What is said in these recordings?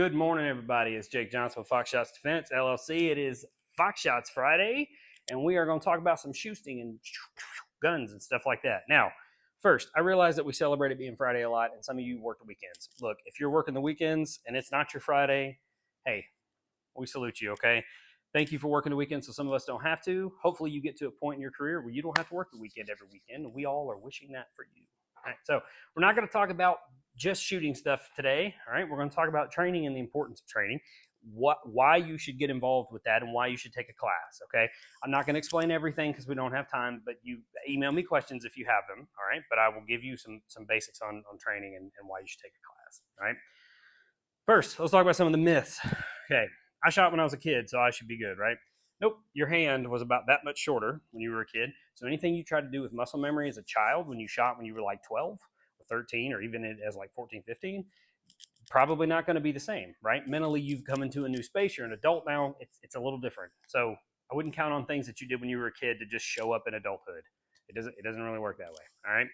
Good morning, everybody. It's Jake Johnson with Fox Shots Defense, LLC. It is Fox Shots Friday, and we are going to talk about some shooting and guns and stuff like that. Now, first, I realize that we celebrate it being Friday a lot, and some of you work the weekends. Look, if you're working the weekends and it's not your Friday, hey, we salute you, okay? Thank you for working the weekend so some of us don't have to. Hopefully you get to a point in your career where you don't have to work the weekend every weekend, and we all are wishing that for you. All right, so we're not going to talk about just shooting stuff today. All right, we're going to talk about training and the importance of training, why you should get involved with that, and why you should take a class. Okay, I'm not going to explain everything because we don't have time, but you email me questions if you have them. All right, but I will give you some basics on training and why you should take a class. All right, first let's talk about some of the myths. Okay, I shot when I was a kid, so I should be good, right? Nope, your hand was about that much shorter when you were a kid. So anything you tried to do with muscle memory as a child when you shot when you were like 12 or 13 or even as like 14, 15, probably not going to be the same, right? Mentally, you've come into a new space. You're an adult now. It's a little different. So I wouldn't count on things that you did when you were a kid to just show up in adulthood. It doesn't really work that way, all right?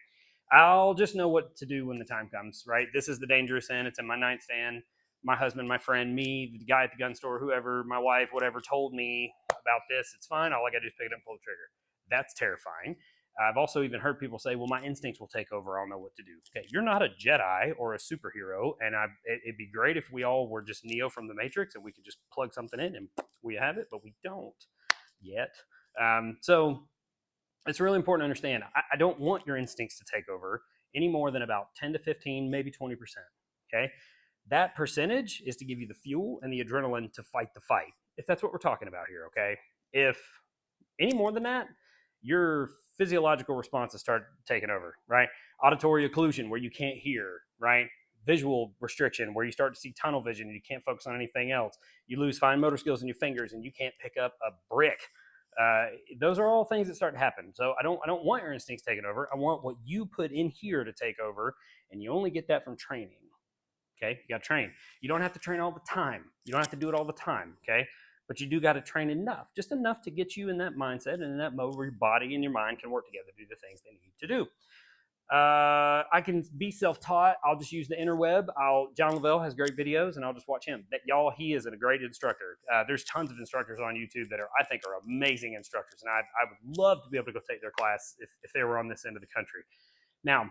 I'll just know what to do when the time comes, right? This is the dangerous end. It's in my nightstand. My husband, my friend, me, the guy at the gun store, whoever, my wife, whatever, told me about this. It's fine. All I got to do is pick it up and pull the trigger. That's terrifying. I've also even heard people say, well, my instincts will take over. I'll know what to do. Okay, you're not a Jedi or a superhero. And it'd be great if we all were just Neo from the Matrix and we could just plug something in and we have it, but we don't yet. So it's really important to understand. I don't want your instincts to take over any more than about 10 to 15, maybe 20%. Okay. That percentage is to give you the fuel and the adrenaline to fight the fight, if that's what we're talking about here. Okay. If any more than that, your physiological responses start taking over, right? Auditory occlusion, where you can't hear, right? Visual restriction, where you start to see tunnel vision and you can't focus on anything else. You lose fine motor skills in your fingers and you can't pick up a brick. Those are all things that start to happen. So I don't want your instincts taken over. I want what you put in here to take over, and you only get that from training. Okay, you got to train. You don't have to train all the time. You don't have to do it all the time. Okay, but you do got to train enough, just enough to get you in that mindset and in that mode where your body and your mind can work together to do the things they need to do. I can be self-taught. I'll just use the interweb. John Lavelle has great videos, and I'll just watch him. He is a great instructor. There's tons of instructors on YouTube that I think are amazing instructors, and I would love to be able to go take their class if they were on this end of the country. Now,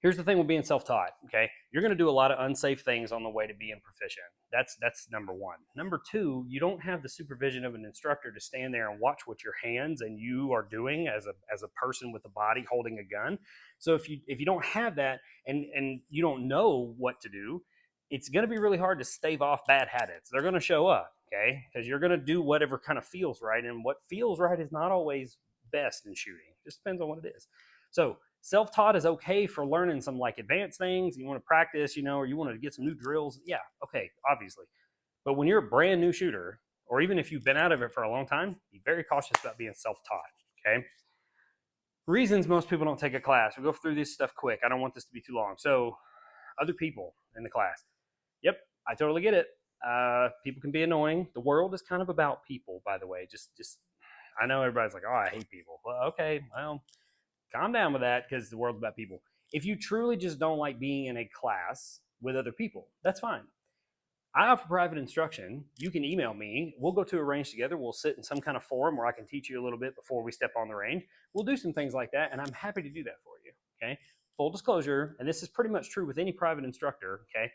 here's the thing with being self-taught. Okay, you're going to do a lot of unsafe things on the way to being proficient. That's number one. Number two, you don't have the supervision of an instructor to stand there and watch what your hands and you are doing as a person with a body holding a gun. So if you don't have that and you don't know what to do, it's going to be really hard to stave off bad habits. They're going to show up, okay, because you're going to do whatever kind of feels right, and what feels right is not always best in shooting. It just depends on what it is. So self-taught is okay for learning some like advanced things. You want to practice, or you want to get some new drills. Yeah, okay, obviously. But when you're a brand new shooter, or even if you've been out of it for a long time, be very cautious about being self-taught. Okay. Reasons most people don't take a class. We'll go through this stuff quick. I don't want this to be too long. So, other people in the class. Yep, I totally get it. People can be annoying. The world is kind of about people, by the way. Just I know everybody's like, oh, I hate people. Well, okay, well, calm down with that because the world's about people. If you truly just don't like being in a class with other people, that's fine. I offer private instruction. You can email me. We'll go to a range together. We'll sit in some kind of forum where I can teach you a little bit before we step on the range. We'll do some things like that, and I'm happy to do that for you. Okay. Full disclosure, and this is pretty much true with any private instructor. Okay.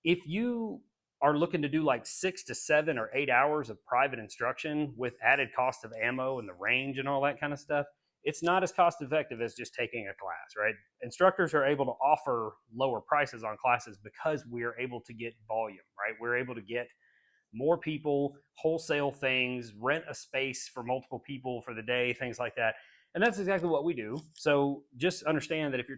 If you are looking to do like 6 to 7 or 8 hours of private instruction with added cost of ammo and the range and all that kind of stuff, it's not as cost effective as just taking a class, right? Instructors are able to offer lower prices on classes because we're able to get volume, right? We're able to get more people, wholesale things, rent a space for multiple people for the day, things like that. And that's exactly what we do. So just understand that if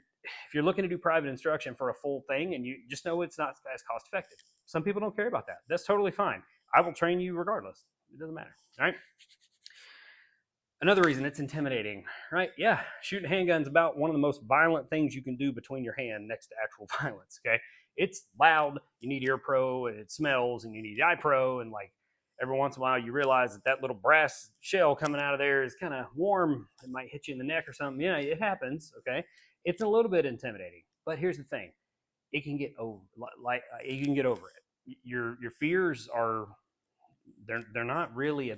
you're looking to do private instruction for a full thing, and you just know it's not as cost effective. Some people don't care about that. That's totally fine. I will train you regardless. It doesn't matter. All right. Another reason, it's intimidating, right? Yeah, shooting handguns about one of the most violent things you can do between your hand next to actual violence, okay? It's loud, you need ear pro, and it smells, and you need eye pro, and like every once in a while you realize that little brass shell coming out of there is kind of warm. It might hit you in the neck or something. Yeah, it happens, okay? It's a little bit intimidating, but here's the thing. It can get over, you can get over it. your fears are they're not really a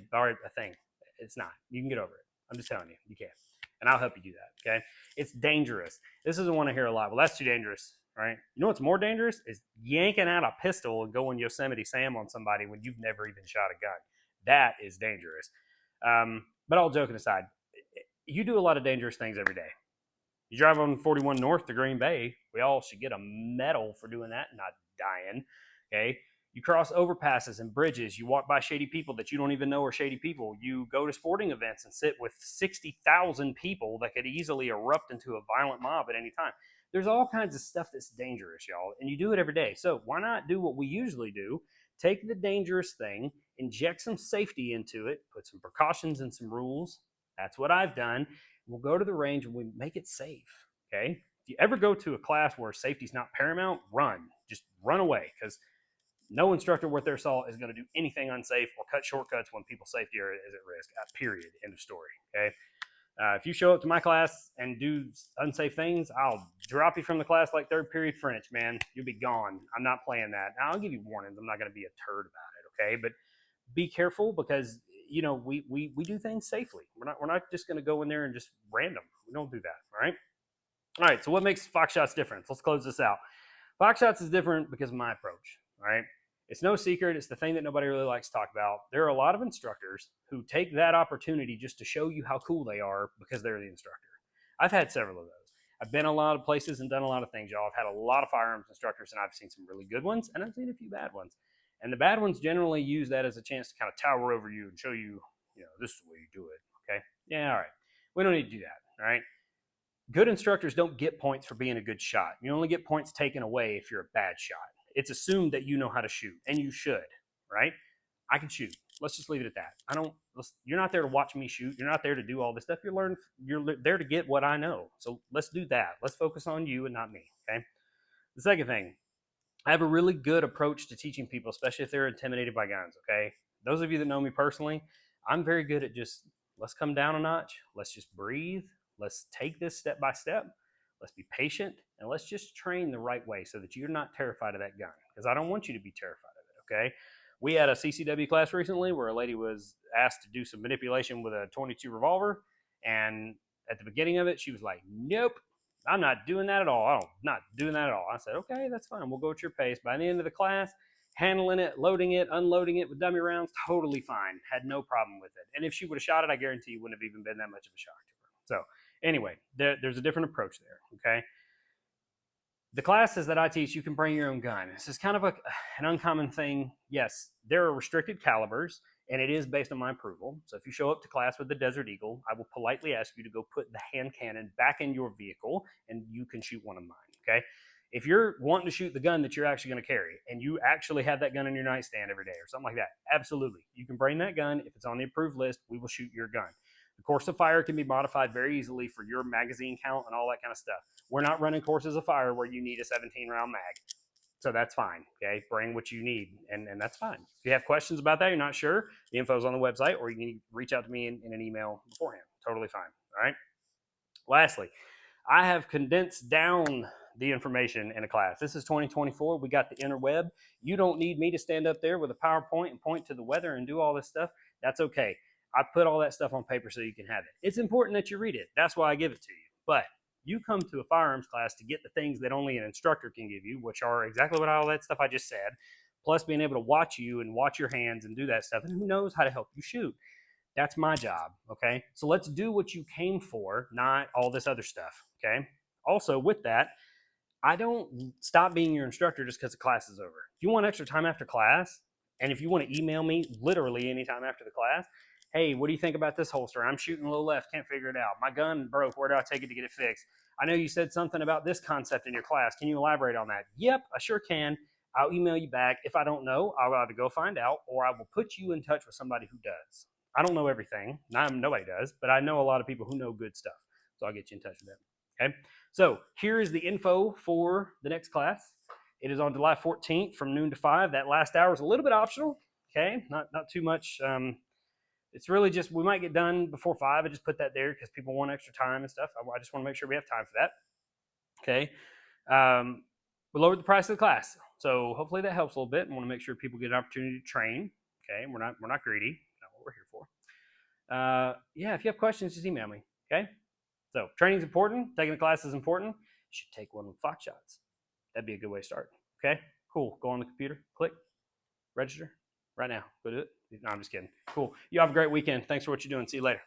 thing. It's not. You can get over it. I'm just telling you, you can, and I'll help you do that. Okay, it's dangerous. This isn't one I hear a lot. Well, that's too dangerous, right? You know what's more dangerous is yanking out a pistol and going Yosemite Sam on somebody when you've never even shot a gun. That is dangerous. But all joking aside, you do a lot of dangerous things every day. You drive on 41 North to Green Bay. We all should get a medal for doing that and not dying. Okay. You cross overpasses and bridges. You walk by shady people that you don't even know are shady people. You go to sporting events and sit with 60,000 people that could easily erupt into a violent mob at any time. There's all kinds of stuff that's dangerous, y'all, and you do it every day. So why not do what we usually do? Take the dangerous thing, inject some safety into it, put some precautions and some rules. That's what I've done. We'll go to the range and we make it safe. Okay. If you ever go to a class where safety's not paramount, run. Just run away, because no instructor worth their salt is going to do anything unsafe or cut shortcuts when people's safety is at risk. Period. End of story. Okay. If you show up to my class and do unsafe things, I'll drop you from the class like third period French, man. You'll be gone. I'm not playing that. Now, I'll give you warnings. I'm not going to be a turd about it. Okay. But be careful, because we do things safely. We're not just going to go in there and just random. We don't do that. All right. So what makes Fox Shots different? Let's close this out. Fox Shots is different because of my approach. All right. It's no secret. It's the thing that nobody really likes to talk about. There are a lot of instructors who take that opportunity just to show you how cool they are because they're the instructor. I've had several of those. I've been a lot of places and done a lot of things, y'all. I've had a lot of firearms instructors, and I've seen some really good ones, and I've seen a few bad ones. And the bad ones generally use that as a chance to kind of tower over you and show you, this is the way you do it. Okay. Yeah. All right. We don't need to do that. All right. Good instructors don't get points for being a good shot. You only get points taken away if you're a bad shot. It's assumed that you know how to shoot, and you should, right? I can shoot. Let's just leave it at that. You're not there to watch me shoot. You're not there to do all this stuff. You're there to get what I know. So let's do that. Let's focus on you and not me. Okay. The second thing, I have a really good approach to teaching people, especially if they're intimidated by guns. Okay. Those of you that know me personally, I'm very good at just, let's come down a notch. Let's just breathe. Let's take this step by step. Let's be patient, and let's just train the right way so that you're not terrified of that gun, because I don't want you to be terrified of it. Okay. We had a CCW class recently where a lady was asked to do some manipulation with a 22 revolver. And at the beginning of it, she was like, nope, I'm not doing that at all. I'm not doing that at all. I said, okay, that's fine. We'll go at your pace. By the end of the class, handling it, loading it, unloading it with dummy rounds, totally fine. Had no problem with it. And if she would have shot it, I guarantee it wouldn't have even been that much of a shock to her. So anyway, there's a different approach there. Okay. The classes that I teach, you can bring your own gun. This is kind of an uncommon thing. Yes, there are restricted calibers, and it is based on my approval. So if you show up to class with the Desert Eagle, I will politely ask you to go put the hand cannon back in your vehicle, and you can shoot one of mine. Okay. If you're wanting to shoot the gun that you're actually going to carry, and you actually have that gun in your nightstand every day or something like that, absolutely. You can bring that gun. If it's on the approved list, we will shoot your gun. The course of fire can be modified very easily for your magazine count and all that kind of stuff. We're not running courses of fire where you need a 17-round mag. So that's fine. Okay. Bring what you need, and that's fine. If you have questions about that, you're not sure, the info is on the website, or you can reach out to me in an email beforehand. Totally fine. All right. Lastly, I have condensed down the information in a class. This is 2024. We got the interweb. You don't need me to stand up there with a PowerPoint and point to the weather and do all this stuff. That's okay. I put all that stuff on paper so you can have it. It's important that you read it. That's why I give it to you. But you come to a firearms class to get the things that only an instructor can give you, which are exactly what all that stuff I just said, plus being able to watch you and watch your hands and do that stuff. And who knows how to help you shoot. That's my job. Okay. So let's do what you came for, not all this other stuff. Okay. Also, with that, I don't stop being your instructor just because the class is over. If you want extra time after class, and if you want to email me literally anytime after the class, hey, what do you think about this holster? I'm shooting a little left, can't figure it out. My gun broke. Where do I take it to get it fixed? I know you said something about this concept in your class. Can you elaborate on that? Yep, I sure can. I'll email you back. If I don't know, I'll either go find out, or I will put you in touch with somebody who does. I don't know everything. Nobody does, but I know a lot of people who know good stuff. So I'll get you in touch with them. Okay. So here is the info for the next class. It is on July 14th from noon to 5. That last hour is a little bit optional. Okay. Not too much. It's really just, we might get done before 5. I just put that there because people want extra time and stuff. I just want to make sure we have time for that. Okay. We lowered the price of the class. So hopefully that helps a little bit. I want to make sure people get an opportunity to train. Okay, we're not greedy. Not what we're here for. Yeah, if you have questions, just email me. Okay. So training's important. Taking the class is important. You should take one with Fox Shots. That'd be a good way to start. Okay. Cool. Go on the computer. Click. Register. Right now. Go do it. No, I'm just kidding. Cool. You have a great weekend. Thanks for what you're doing. See you later.